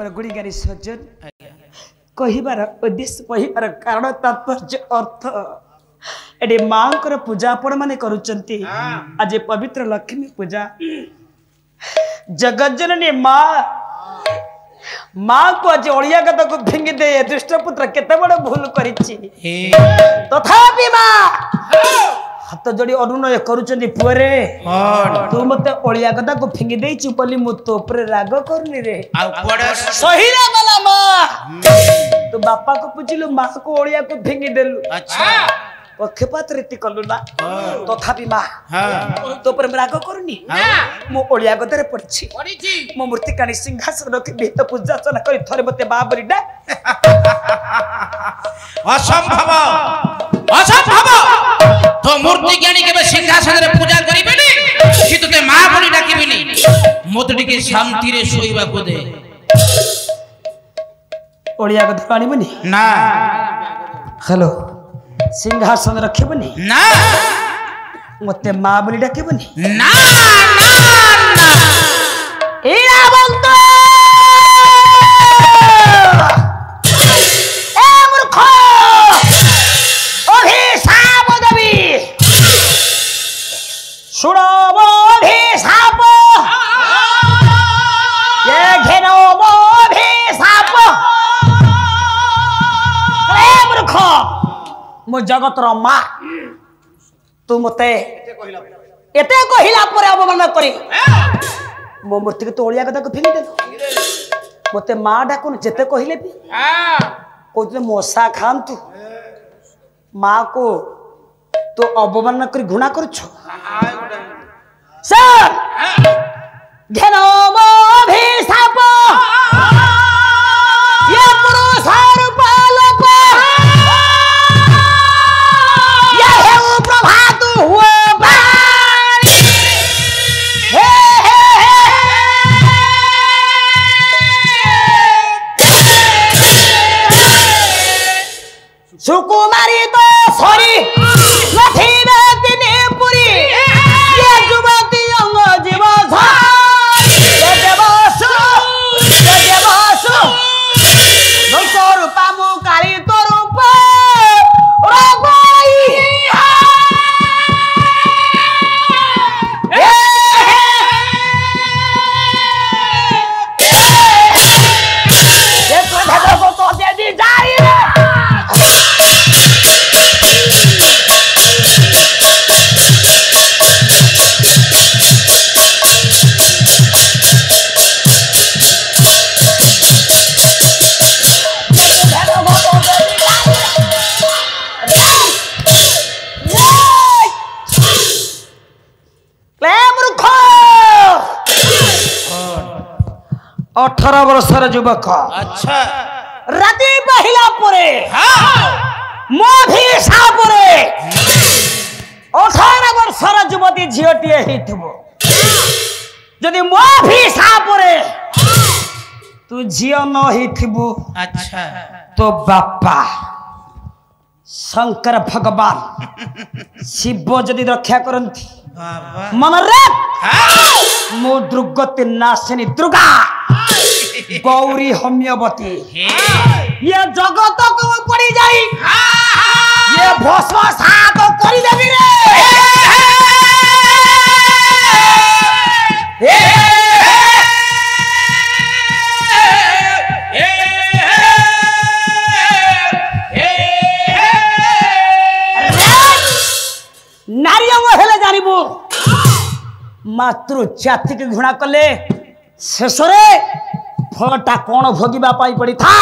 मोर गुणीगारी सज्जन कहिबार उद्देश्य कहिबार कारण तात्पर्य अर्थ एडे मां कर पूजा आपण माने करूचंती आज पवित्र लक्ष्मी पूजा जगत जननी मां को आज ओलिया कथा को फिंगी दे दुष्ट पुत्र केते बड़ भूल करिछि तथापि मां हाथ जोड़ी अनुनय करूचंती पुरे तू मते ओलिया कथा को फिंगी देछि बोली मु तो ऊपर राग करनी रे आ कोडे सही रे गला मां तू बापा को पूछिलु मां को ओलिया को फिंगी देलु अच्छा पक्षपात रीति कलु ना तथापि मां तो पर राग करनी मु ओलिया गदरे पड़छि मो मूर्ति कानी सिंहासन रखि बेत पूजा चना करी थरे मते बाबरी डा असंभव असंभव तो मूर्ति ज्ञानी के सिंहासन रे पूजा करिबेनी कि तते मां बोली डाकिबिनी मोतडी के शांति रे सोइबा को दे ओलिया गदरे आनिबनी ना हेलो सिंहासन रखिबनी ना मते मां बोली डाकिबनी ना ना हीरा बंत ए मूर्ख अभिशाप देवी सुनो अभिशाप ये घेनो अभिशाप ए मूर्ख मो जगत रो मां तू मते एते कहिला पर अवमान करी मो मूर्ति के तो ओलिया कथा को फिंगी दे मते मां डाकुन जेते कहिले भी कोते मोसा खान तू मां को तो अवमान करी घुणा करछ सर घेनो अभिशाप ये पुरुष रूप ये है प्रभात हुए बाणी हे सुकुमारी तो सॉरी लठीबे दिने पुरी ये जुवती अंग जीव ये देवसु दोसो रूपा मु काली तो रूप रगई ये तो धर को तो दे दी जाई अठारह वर्षर युवक अच्छा राति पहिला परे मो अभिशाप रे 18 वर्षर युवती झियोटिए हेथिबो जदि मो अभिशाप रे तू झियो न हेथिबो अच्छा तो बापा शंकर भगवान शिव जदि रक्षा करंती मन रे मो दुर्गति नाशिनी दुर्गा गौरी होम्यवती ये जगत को पड़ी जाई ये भस्म सात करी देबी रे नारी अंग हेले जानिबो मातृ जाति के घृणा कले शेष रे फलटा कौन भोगिबा पाई पड़ी था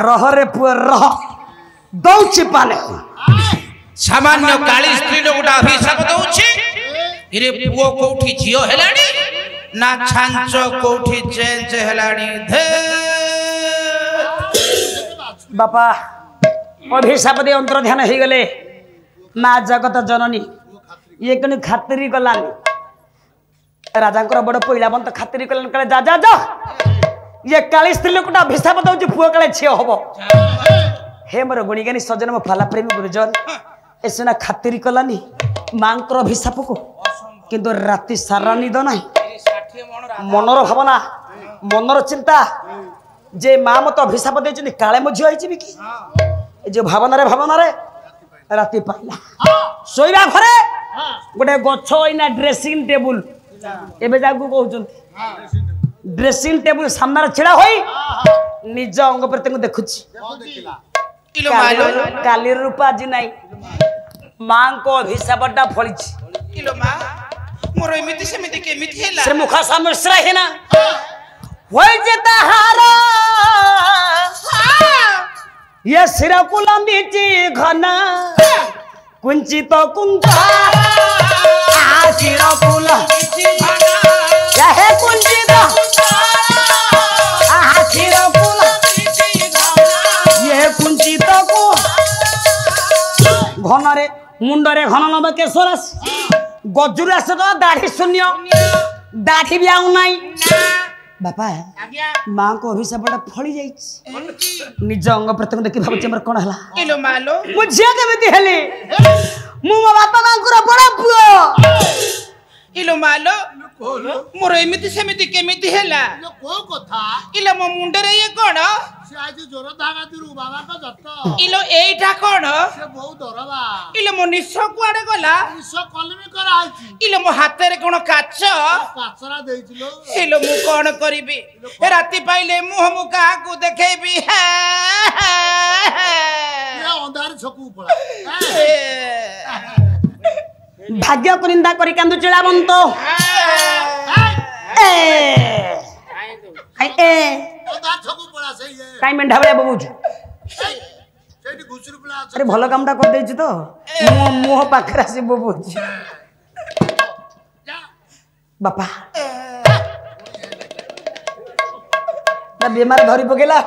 रह रे पुअ रह दौची पाले सामान्य काली स्त्री नो गोटा अभिशाप दउछि इरे पुओ कोठी झियो हेलाडी ना छांचो कोठी चेंज हेलाडी धे बापा अभिशाप दे अंतर ध्यान हो गले माँ जगत जननी ये कनी खातिरी कलानी राजा बड़ पहिला बंत खातिरी कलानी कले जा जा जा ये काली स्त्री लोकटा अभिशाप दउछि पुओ काले छियो हबो हे मोर गुणीगानी सजन मो फाला प्रेमी गुरुजन ए सुना खातिरी कलानी मांकर अभिशाप को किंतु राति सारा निद नाही मनर भावना मनर चिंता जे माँ मत अभिशाप देछन काले मो झियो आइछि कि जे भावना रे राति पाइला सोइबा घरे गोटे गछ इना ड्रेसिंग टेबुल एबे जागु कहउछन ड्रेसिंग टेबुल सामने छिड़ा होई निज अंग प्रत्यंग देखुछि काली रूपा जी नाही मां को अभिशापटा फळिछि इलो मा मोर एमिति सेमिति केमिति हैला से मुखा समस्या है ना होय जे तहारा ये सिरकुलम बीची घना कुंचित कुंता सिरकुल बीची घना यहे कुंचित सिरकुल बीची घना ये कुंचित को घनरे मुंडरे घन नब केशरस गजुरा से तो दाढ़ी शून्य दाढ़ी भी आउ नहीं बापा मां को अभिशापटा फळी जाई निज अंग प्रत्यंग देखि भाबुची हमर कोन हला इलो मालो मुझे केमिति हेली मु मो बापा मांकुर बड़ा पुओ इलो मालो मोर एमिति सेमिति केमिति हैला को कथा इलो मो मुंडरे ये कोन से आज जोर धागा दिरु बाबा को जत्त इलो एइठा कोन से बहुत डरबा इलो मो निस्स कुआडे गला निस्स कलमी करा आइछि इलो मो हाथे रे कोन काच काचरा देइछिलो इलो मु कोन करिबी राति पाइले मुह मु काहा को देखेबी ये अंधार छकू पड़ा भाग्य को निंदा करी कांदु चिलाबंत ए अंधार छकू पड़ा सही है काई मेंढा बळे बबुज सेठी घुसुर पड़ा अरे भलो कामटा कर देछि तो मुह पाखरा से बबुज बापा ना बीमार धरी पकेला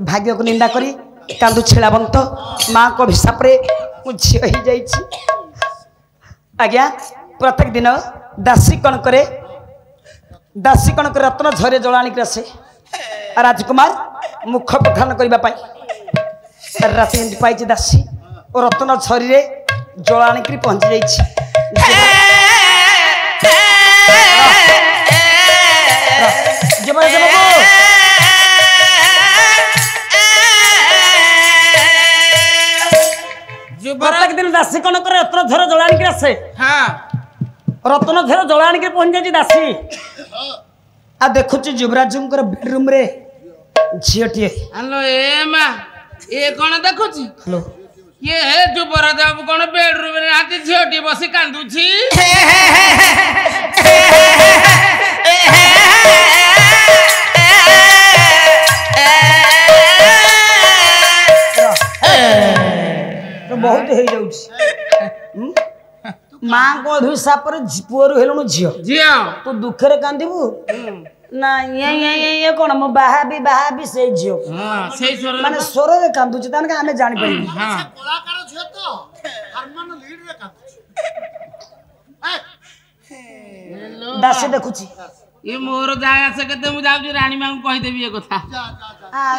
भाग्य को निंदा करी कांदु छिलाबंत माँ को अभिशाप रे मु झियो ही जाइछि आज्ञा प्रत्येक दिन दासी कण करे रत्न झरे जलाणी आसे राजकुमार मुख पखान करने राति पाई दासी और रत्न झरी रे जलाणी पहुंची जाइछि प्रत्येक दिन दासी कण करे रत्न झर जलाणी आसे रत्न झर जलाणी पहुंची जाइछि दासी आ देखुची युवराज बेडरूम रे झीटी हेलो ए मा ए कोन देखुची हेलो ये हे युवराज बाबू कोन बेडरूम रे आती झीटी बसी कांदुची तो बहुत हे जाउची मां को अभिशाप रे पुअरु हेलनु झियो झियो तू दुखरे कांदिबू ना ये कोन मो बाहाबी से झियो हां सेई स्वर माने स्वर रे कांदुची तान का हमें जानि पड़ी हां कलाकार छ तो हारमोन लीड रे कांदुची दासी देखुची ये मोर जाय आसे केते मु जाउ रानी मां को कहि देबी ए कथा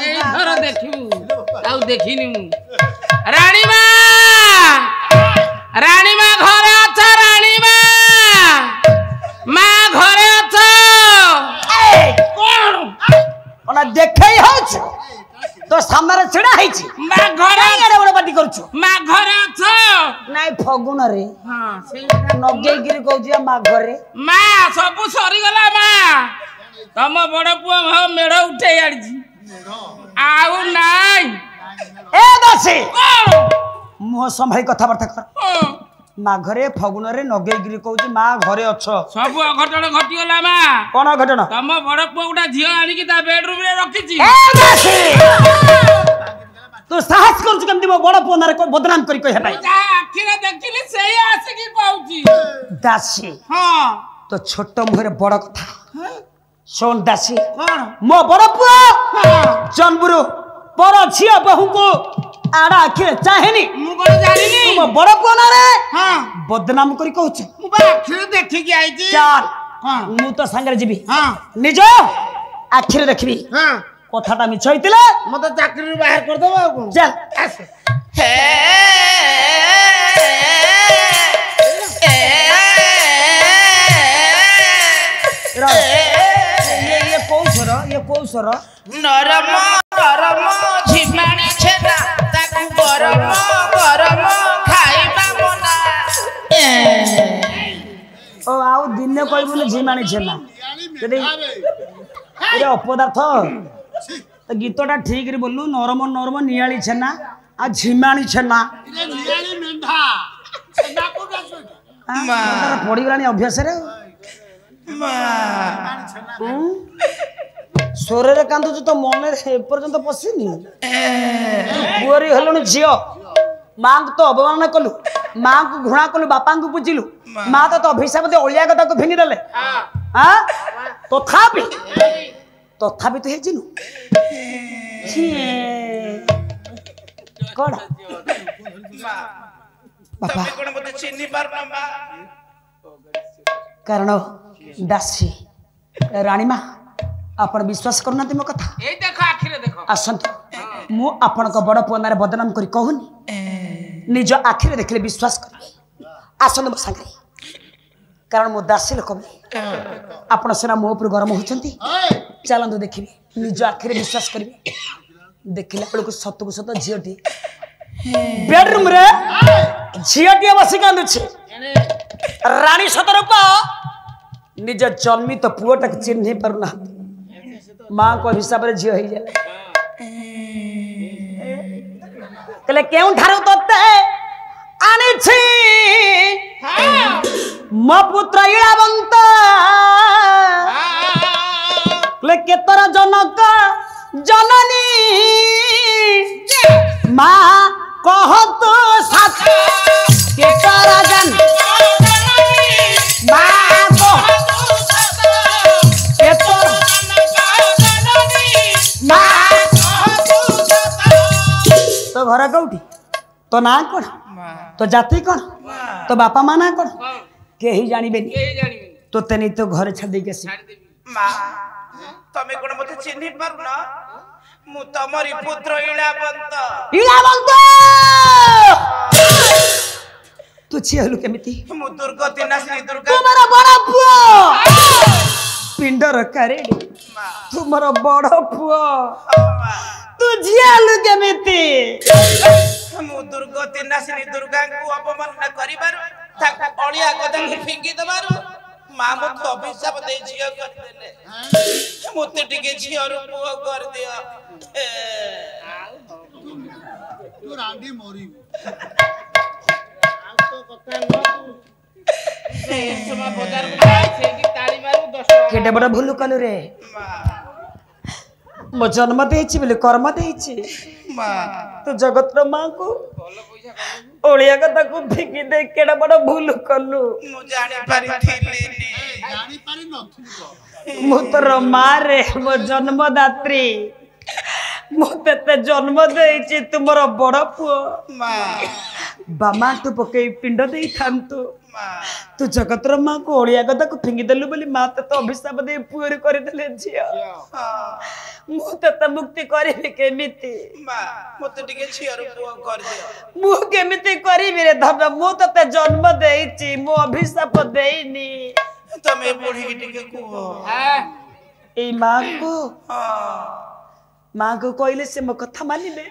ए घर देखिबू आउ देखिनी मु रानी मां घरे अछ रानी मां घरे अछ कोन ओना देखै होछ तो सामने रे छिड़ा हैछि मां घरे एडे बड़ पार्टी करछु मां घरे अछ नाइ फगुन रे हां से नगै गिरी कहउछि मां घरे मां सब सरी गला मां तम बड़ पुआ मेढ उठै आछि आउ नाइ ए दासी मुह संभाई कथाबार्ता कर माँ घरे फगुन रे नगेगिरी कहूँ माँ घरे अच्छ सब अघटन घटीगला माँ कौन अघटन तम बड़ पुआ गोटा झील आनिकी ता बेडरूम रे रखिछि तू साहस करछु केमती मो बड़ पुआ नारे बदनाम करी कहि हटाई जा आखिरे देखिली सेही आसिकी कहूछि दासी हां तो छोट मुहरे बड़ कथा सोन दासी कोन मो बड़ पुआ जनबुरु पर झिया बहु को आड़ा आखिरे चाहेनी मु कोन जानिनी तू बड़ पुआ नारे हां बदनाम करी कहूछ मु बा आखिरे देखि के आइछि चाल हां मु तो संगे जीबी हां निज आखिरे देखबी हां कथाटा मिछ होइतिले मते चाकरी बाहर कर देबो कोन चल हे ये कौ सर नरम नरम झिमाणी छेना ताकू गरम गरम खाइबा मना ओ आउ दिने कहबुन झिमाणी छेना यानी ये अपदार्थ तो गीतटा ठीक रे बोलू नरम नरम नियाली छेना आ झिमाणी छेना ये नियाली मेंढा छेना को डासो पड़ी गलानी अभ्यास रे स्वरे कांदुଛୁ तो मन एपर्यंत पशिनी पुअरी हेलुनी झियो माँ को तो अवमान कलु माँ को घृणा कलु बापा को बुझिलु माँ तो अभिशाप दे ओलिया कथा को फिंगी देले हां तथापि तथापि तो हेजिनु कोन बापा तमे कोन मते चिन्नी पार मामा कारण दासी रानी माँ आपण विश्वास करना मो कथा ए देखो आखिरे देखो आसंत मु आपण को बड़ पुअनारे बदनाम करी कहूनी निज आखिरे देखले विश्वास करिवे आसंत मो संगे कारण मो दासी लोक आपण सेना मो ऊपर गरम होचंती चलंदो देखिबे निज आखिरे विश्वास करिवे देखिला बेलको सतको सत झियोटी बेडरूम रे झियोटी बसी कांदुछि रानी सतरूप निज जन्मित पुओटा चिन्ह पारुना माँ को हिसाब रे झियो ही जाले कले केउ ठारो तते आनी छी मो पुत्र इळावंत कले केतर जनक जननी माँ कह तो साथ केतर जन माँ कह केतर तो घर कौटी तो ना कौन तो जाति कौन तो बापा माँ ना कौन के ही जानिबे तो तेनी तो घर छाड़ दे के माँ तमे कोन मते चिन्नी पारुना मु तमरी पुत्र इळावंत तू छिहलु केमिति मु दुर्गति नासिनी दुर्गा तुम्हारा बड़ा पुओ पिंडर करेडी तुम्हारा बड़ा पुओ तू जियालु केमिति मु दुर्गति नासिनी दुर्गा को अपमान न करिबारु ताको अलिया गदा फिंगी दबारु मां मु तो अभिशाप दे झियो कर देले मोते टिके झियो रु पुओ कर दियो तू रांडी मोरी तो कथा न तू समा बाजार को से की ताली मारू 10 केटे बड़ा भूल कलु रे मो जन्म देछि बोले कर्म देछि मां तू जगत रो मां को ओलिया कथा को फिकी दे केड़ा बड़ा भूल कलु मु जानि पारी थिली जानी पारी नथु मु तोर मां रे मो जन्मदात्री मते ते जन्म देछि तुमरो बड़ पुओ मां बामा तू पके पिंड देई थांतु तू जगतर माँ को ओडिया कथा को फिंगी देलु बोली माँ तो अभिशाप दे पुअर कर देले झियो मु तो मुक्ति करिबे केमिति मां मोते टिके झियो रु पुओ कर दियो मु केमिति करिबे रे धन मु तो जन्म देइछि मु अभिशाप देइनी तमे बुढ़ी की टिके को ए माँ को माँ को कहले से मो कथा मानिबे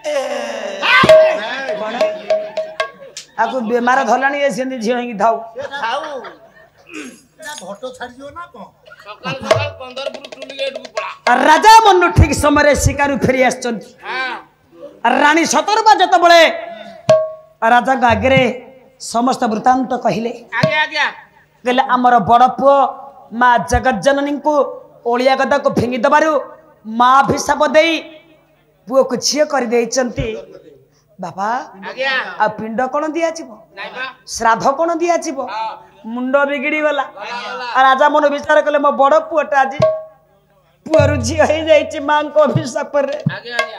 आको बेमार धलानी एसेंदी झियो ही धाउ खाऊ एटा भटो छाड़ी जो ना को सकाल सकाल 15 फुट टूल गेट को पड़ा राजा मनु ठीक समय शिकारु फेरी आछंती रानी सतरबा जत बळे राजा गागरे समस्त वृतांत कहिले आगे आगे कहले हमर बड़ पुओ मां जगत जननी को ओलिया गदा को फिंगी दबारु मां अभिशाप देई पुओ को छिय कर देइचंती बाबा आगे आ पिंड कोन दिया छिबो नाइ बा श्राद्ध कोन दिया छिबो मुंडो बिगड़ी गला राजा मन विचार कले मो बड़ पुओटा आज पुअरु झियो हे जाइछि मां को अभिशाप रे आगे आगे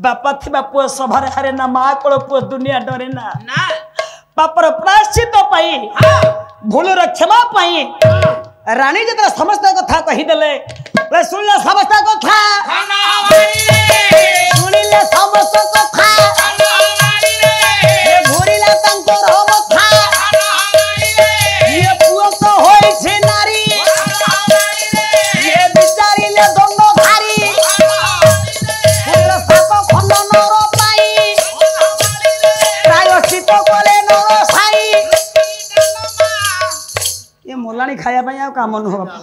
बापा थिबा पुओ सभारे हारे ना मां कोळ पुओ दुनिया डरे ना ना पापर प्रायश्चित पाई भूलर क्षमा पाई रानी जतरा समस्त कथा कहि देले सुनले समस्त कथा खाना हमारी रे सुनिले समस्त कथा खाना हमारी रे ये भूरिला तंकर कथा खाना हमारी रे ये पुओ तो होई छे नारी खाना हमारी रे ଖାଇବା ପାଇଁ ଆଉ କାମ ନୁହଁ ବାପା